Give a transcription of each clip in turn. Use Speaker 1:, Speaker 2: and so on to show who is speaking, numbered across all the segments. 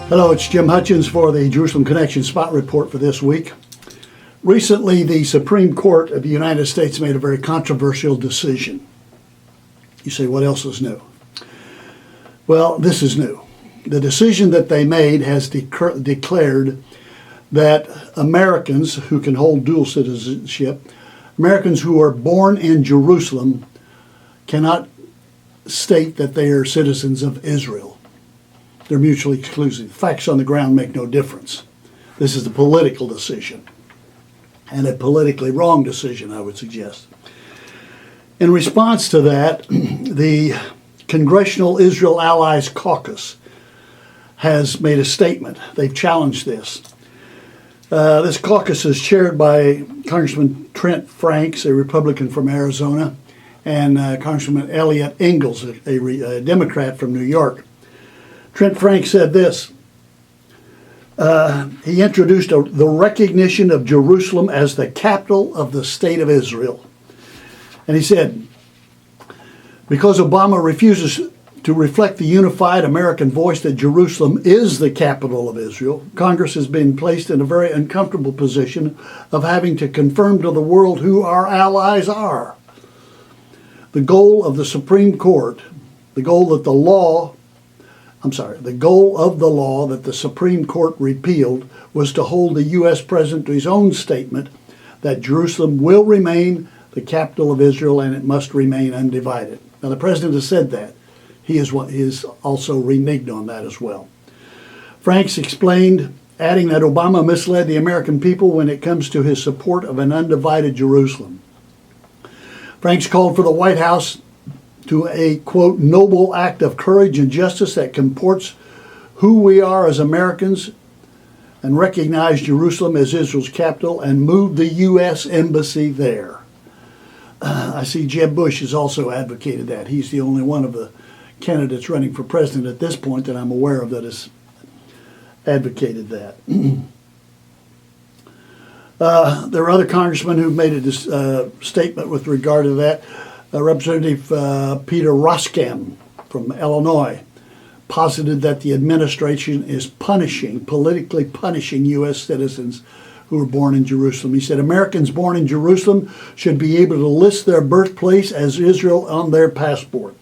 Speaker 1: Hello, it's Jim Hutchins for the Jerusalem Connection Spot Report for this week. Recently, the Supreme Court of the United States made a very controversial decision. You say, what else is new? Well, this is new. The decision that they made has declared that Americans who can hold dual citizenship, Americans who are born in Jerusalem, cannot state that they are citizens of Israel. They're mutually exclusive. Facts on the ground make no difference. This is a political decision, and a politically wrong decision, I would suggest. In response to that, the Congressional Israel Allies Caucus has made a statement. They've challenged this. This caucus is chaired by Congressman Trent Franks, a Republican from Arizona, and Congressman Elliot Ingalls, a Democrat from New York. Trent Franks said this. He introduced the recognition of Jerusalem as the capital of the state of Israel. And he said, because Obama refuses to reflect the unified American voice that Jerusalem is the capital of Israel, Congress has been placed in a very uncomfortable position of having to confirm to the world who our allies are. The goal of the Supreme Court, the goal of the law that the Supreme Court repealed was to hold the U.S. President to his own statement that Jerusalem will remain the capital of Israel and it must remain undivided. Now, the President has said that. He is also reneged on that as well. Franks explained, adding that Obama misled the American people when it comes to his support of an undivided Jerusalem. Franks called for the White House to a, quote, noble act of courage and justice that comports who we are as Americans and recognize Jerusalem as Israel's capital and move the U.S. Embassy there. I see Jeb Bush has also advocated that. He's the only one of the candidates running for president at this point that I'm aware of that has advocated that. There are other congressmen who've made a statement with regard to that. Representative Peter Roskam from Illinois posited that the administration is politically punishing U.S. citizens who were born in Jerusalem. He said Americans born in Jerusalem should be able to list their birthplace as Israel on their passport.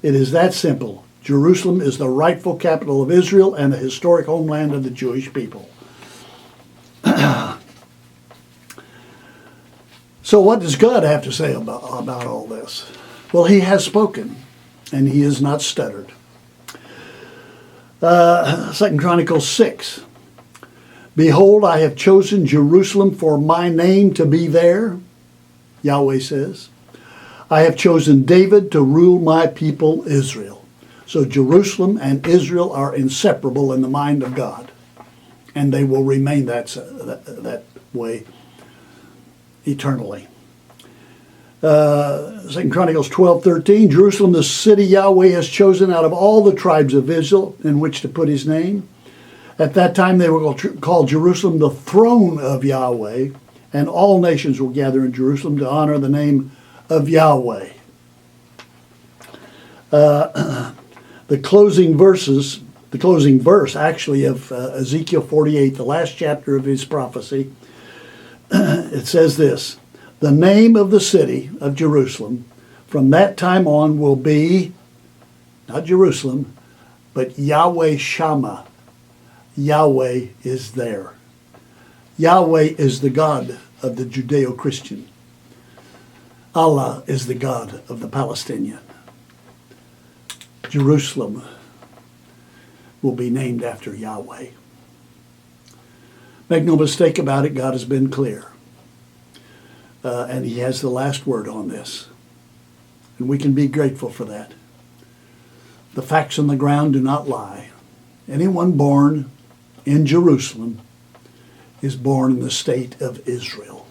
Speaker 1: It is that simple. Jerusalem is the rightful capital of Israel and the historic homeland of the Jewish people. So what does God have to say about all this? Well, he has spoken, and he has not stuttered. 2 Chronicles 6. Behold, I have chosen Jerusalem for my name to be there, Yahweh says. I have chosen David to rule my people Israel. So Jerusalem and Israel are inseparable in the mind of God, and they will remain that way eternally. 2 Chronicles 12:13, Jerusalem, the city Yahweh has chosen out of all the tribes of Israel in which to put his name. At that time they will call Jerusalem the throne of Yahweh, and all nations will gather in Jerusalem to honor the name of Yahweh. The closing verse actually of Ezekiel 48, the last chapter of his prophecy, it says this, the name of the city of Jerusalem from that time on will be, not Jerusalem, but Yahweh Shammah. Yahweh is there. Yahweh is the God of the Judeo-Christian. Allah is the God of the Palestinian. Jerusalem will be named after Yahweh. Make no mistake about it, God has been clear. And he has the last word on this. And we can be grateful for that. The facts on the ground do not lie. Anyone born in Jerusalem is born in the state of Israel.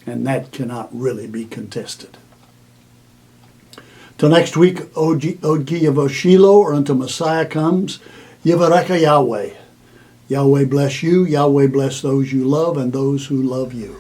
Speaker 1: And that cannot really be contested. Till next week, O Shiloh, or until Messiah comes, Yivareka Yahweh. Yahweh bless you, Yahweh bless those you love and those who love you.